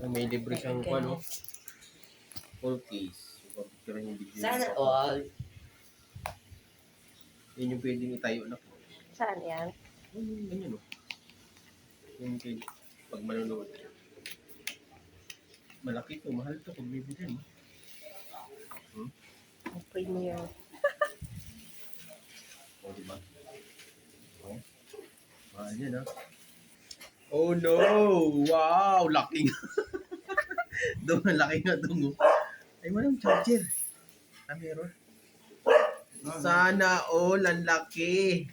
May libre siyang ano, full case. So, picture yung video. Sana all. Yun yung pwedeng itayo na po. Saan yan? Yung ganyan o. Yung kay, pag manunood. Malaki to, mahal to kung bibigyan. Ang premium. O, diba? O. Mahal yan ha. Oh no! Wow! Laki nga. Doon, laki nga doon. Ay, walang charger. Meron. Sana all, ang laki.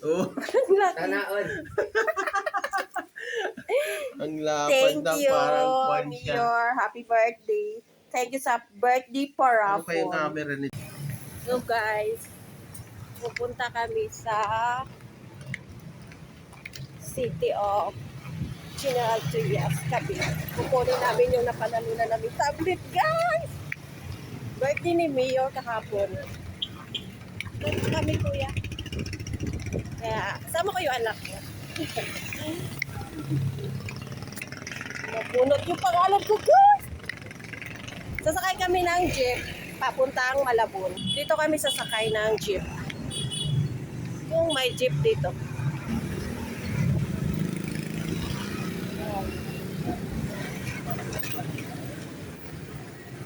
Oh, Sana all. ang lapad Thank na you, parang kwan siya. Mayor. Happy birthday. Thank you sa birthday Ano parapon. kayo camera nito? So guys, pupunta kami sa City of General Trias, Cavite. Kukunin namin yung napanalunan namin tablet, guys! Birthday ni Mayor kahapon. Nandito kami, kuya. Kaya, sama ko yung anak ko. Napunot yung pangalan ko, guys! Sasakay kami ng jeep, papuntang Malabon. Dito kami sasakay ng jeep. Kung may jeep dito.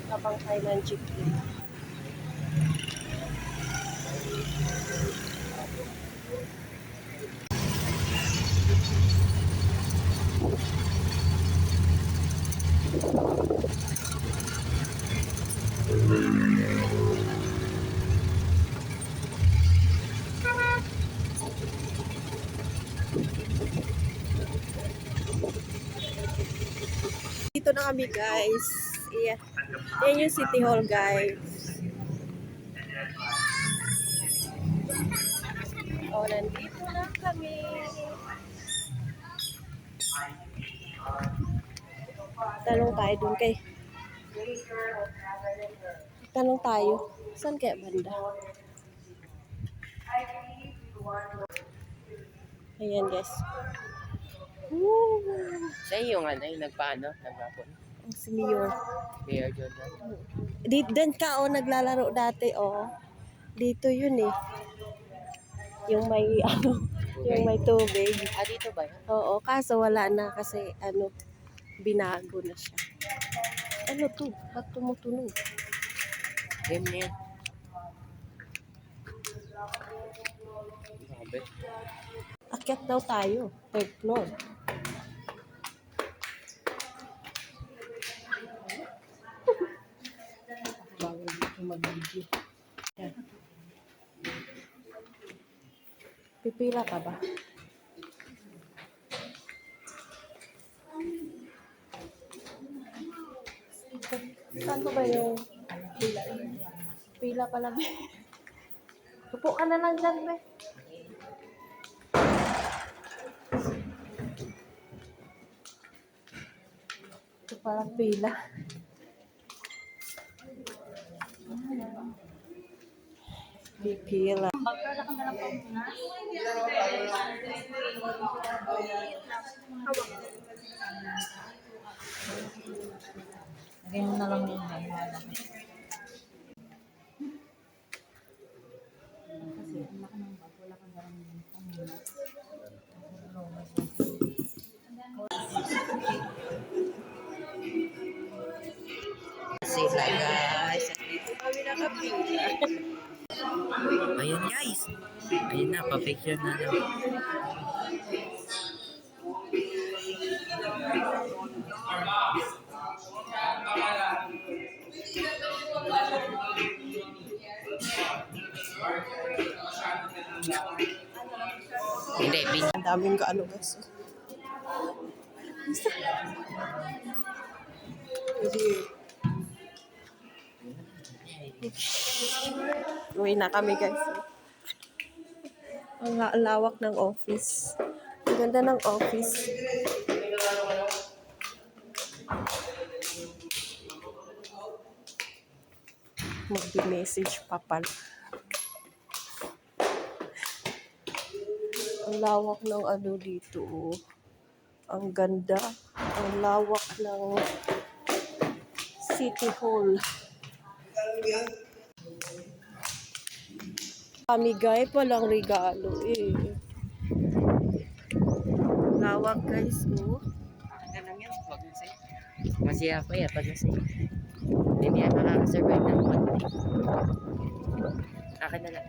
Habang tayo ng jeep dito. Dito na kami, guys. Yeah. Yan yung City Hall, guys. Oh, nandito na kami. Tanong tayo dun kay. Tanong tayo. Saan kaya banda? Ayan, guys. Woo! Siya yung ano, yung nagpaano, nagbapon. Ang si Mayor. Mayor Jordan. Doon ka, oh, naglalaro dati, oh. Dito yun, eh. Yung may, ano, yung may tubig. Ah, dito ba yun? Oo, kaso wala na kasi, ano, binago na siya. Ano to? Ba't tumutunog? Game na yan. Grabe. Akyat daw tayo. Third floor. Bawal dito mag-video. Yan. Pipila ka ba? Saan ko ba yung pila? Pila pala, be. Tupo ka na lang dyan, be. Ito parang pila. Pipila. Lagay mo na lang yung kasi ang laki ng bag, wala kang darang yung pamuna. Safe lang guys. Dito kami nakapila. Ayun guys. Ayun na, pa-picture na lang. Hindi, Ang daming kaano, guys. Uwi na kami, guys. Ang lawak ng office. Ang ganda ng office. Magbi-message pa pala. Ang lawak ng ano dito. Oh. Ang ganda. Ang lawak ng City Hall. Pamigay palang regalo eh. Lawak guys, oh. Hanggang lang yan, huwag na sa'yo. Masaya pa yan pag nasa'yo. Hindi yan makakasurvive ng one day. Akin na lang.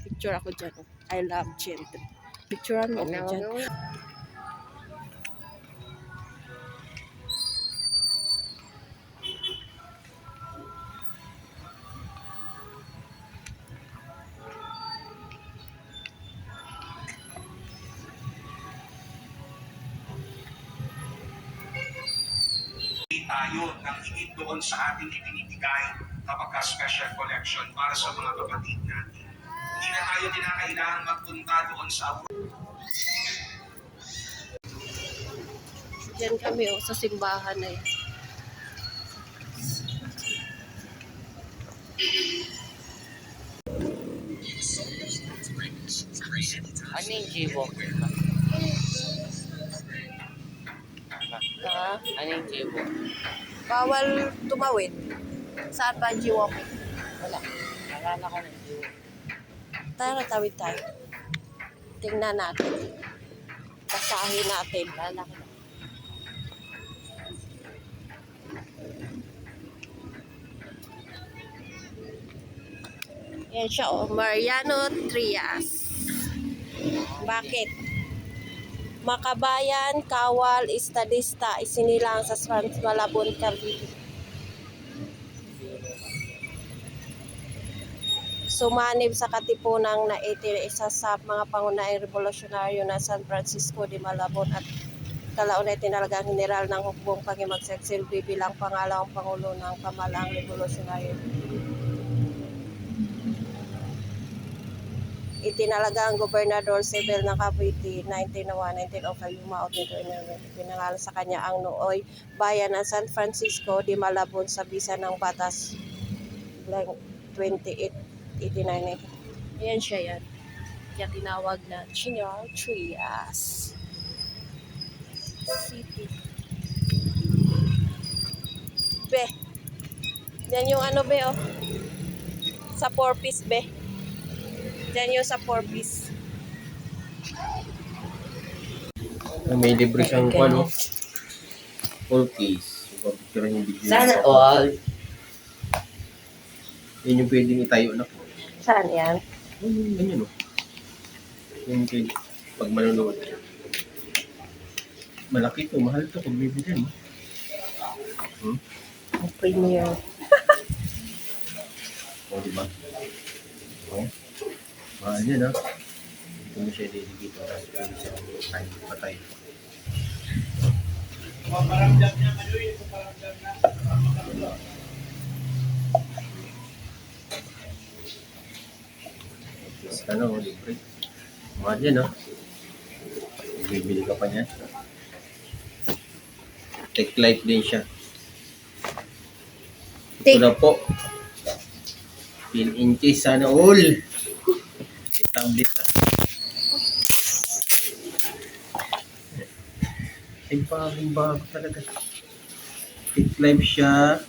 Picture ako dyan. Oh. I love Gentry. Picturean mo Huwag na, ako huwag dyan. na, huwag na. Tayo ng higit doon sa ating ibinibigay kapag special collection para sa mga kapatid natin. Hindi na tayo kinakailangan magpunta doon sa Diyan kami oh, sa simbahan na yan. Ano yung J-Walker ba? Ha? Ano yung J-Walker? Bawal tumawid. Saan ba ang G-Walking? Wala. Nalala ko ng J-Walker. Tara, tawid tayo. Tingnan natin. Basahin natin. Nalala ko na. Yan siya oh, Mariano Trias. Bakit? Makabayan, Kawal, Estadista, isinilang sa Malabon, Cavite. Sumanib sa katipunang na isa sa mga pangunahing revolusyonaryo na San Francisco de Malabon at kalaon ay tinalagang general ng hukbong pagimagsilbi bilang pangalawang pangulo ng pamalaang revolusyonaryo. Itinalaga ang gobernador civil ng Cavite 1901-1905 yumaot nito pinangalan sa kanya ang nooy bayan ng San Francisco de Malabon sa bisa ng batas 2889. Ayan siya yan. Kaya tinawag na General Trias City. Be. Yan yung ano be oh. Sa 4-piece be. Diyan yung sa 4-piece. May libre siyang ano, full case. So, picturean yung video. Sana all. Yun yung pwedeng itayo na po. Saan yan? Ganyan o. Yung pwede, pag manonood. Malaki to, mahal to kung bibigyan. Ang premiere. O, diba? O. Mahal yan ha. Ito mo siya dito. Tapos pwede siya patay. Yes, ano, libre. Mahal yan ha. Bibili ka pa niya. Take life din siya. Ito na po. Pin in case sana all. Tablet na. Ay, bago talaga. Take life siya.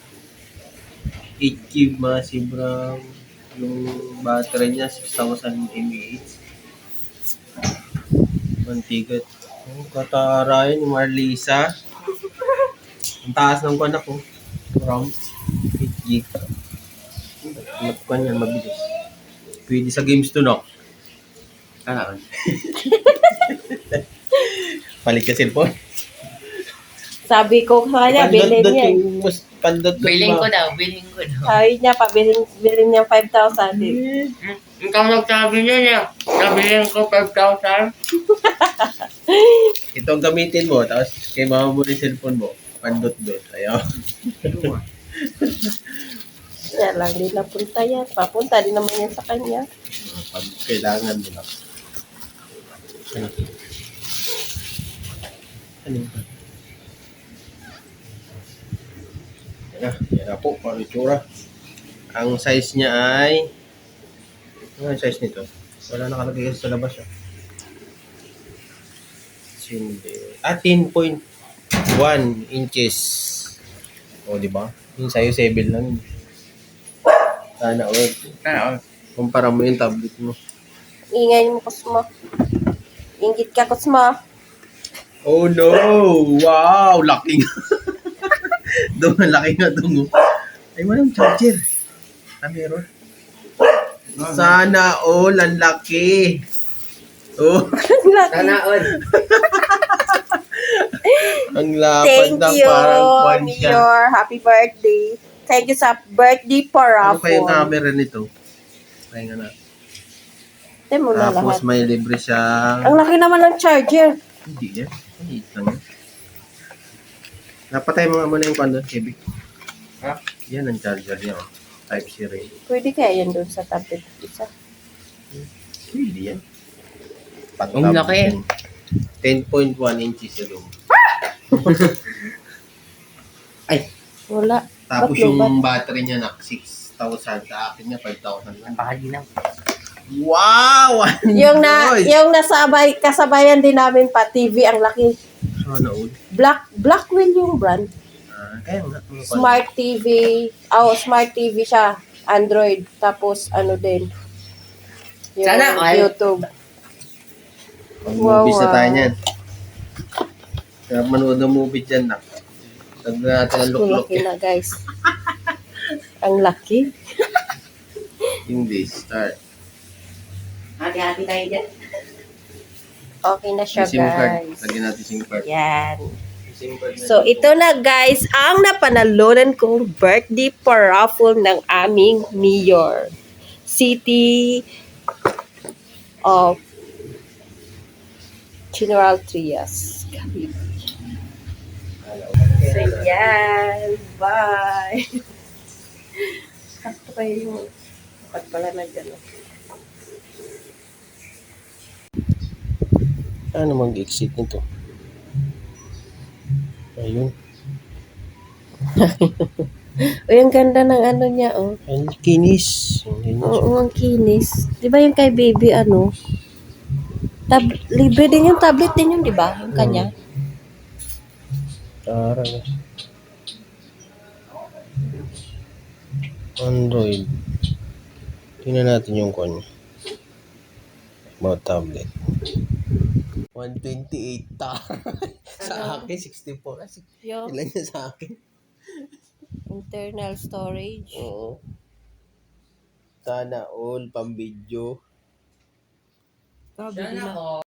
8 GB massive RAM. Yung battery niya 6,000 mAh. Mantigat. Oh, katarayan yung Marlisa. Ang taas ng kwan ako. RAM. 8 GB. Ang kwan yan, mabilis. Pwede sa games to, no? Ah, Palit ka cellphone. Sabi ko sa kanya, bilhin niya. Pandot bilhin ko daw, bilhin ko daw. Sabi niya, bilhin niya 5,000. Ikaw nagsabi niya niya. Sabihin ko 5,000. Ito ang gamitin mo, tapos kay mama mo yung cellphone mo. Pandot doon. Ayaw. Kaya lang, di napunta yan. Papunta din naman yan sa kanya. Pag kailangan mo lang. Ano? Ano yun? Yan na po, paano itsura. Ang size niya ay... Ano yung size nito? Wala nakalagay kasi sa labas. Hindi. 10.1 inches. O, di ba? Yung sa'yo, 7 lang. Sana all. Kumpara mo yung tablet mo. Ingay mo, Kusma. Ingit ka, Kusma. Oh no! Wow! Laki nga. Laki nga dungo. Ay, walang charger. Meron. Sana all. Ang laki. Oh, Sana all. ang lapad Thank na you, parang kwan siya. Mayor. Happy birthday. Thank you sa birthday Ano pa yung parapon. camera nito? Pahinga na. Ito mo na Tapos lahat. may libre siyang... Ang laki naman ng charger. Hindi yan. Maliit lang yan. Napatay mo nga muna yung kwan doon, Kevin. Ha? Yan ang charger niya. Oh. Type-C rin. Pwede kaya yan doon sa tablet isa. Pwede yan. Ang laki. 10.1 inches sa loob. Ay, Wala. Tapos Ba't yung lobat? battery niya na 6,000. Sa akin niya 5,000 lang. napakaginaw. Wow! Yung kasabayan din namin pa, TV, ang laki. Sana all. Blackwell yung brand. Kaya nga. Smart TV. Smart TV siya. Android. Tapos ano din. Yung Sana all. YouTube. Mag-movies na Wow, tayo wow. niyan. Kaya manood ng movie dyan na. Sabi natin ang Ang luklok laki na, guys. Ang laki. Hindi, start. Hati-hati tayo dyan. Okay na siya, Yung SIM card. guys. Lagyan natin SIM card. Yan. Yung SIM card na So, ito na guys, ang napanalunan kong birthday paraffle ng aming mayor. City of General Trias. So, yan. Bye. Sakto kayo yung dapat pala na gano'n. Ano mag-exit nito? Ayun. Uy, ang ganda ng ano niya, oh. Ang kinis. Hindi niya siya. Oo, ang kinis. Di ba yung kay baby, ano? Libre din yung tablet din yun, di ba? Yung kanya. Tara. Android. Tingnan natin yung kanya. About tablet. 128 ta. Sa akin, 64. Yung Ilan niya sa akin? internal storage. Oo. Sana all pang video. Grabe Sana na. all.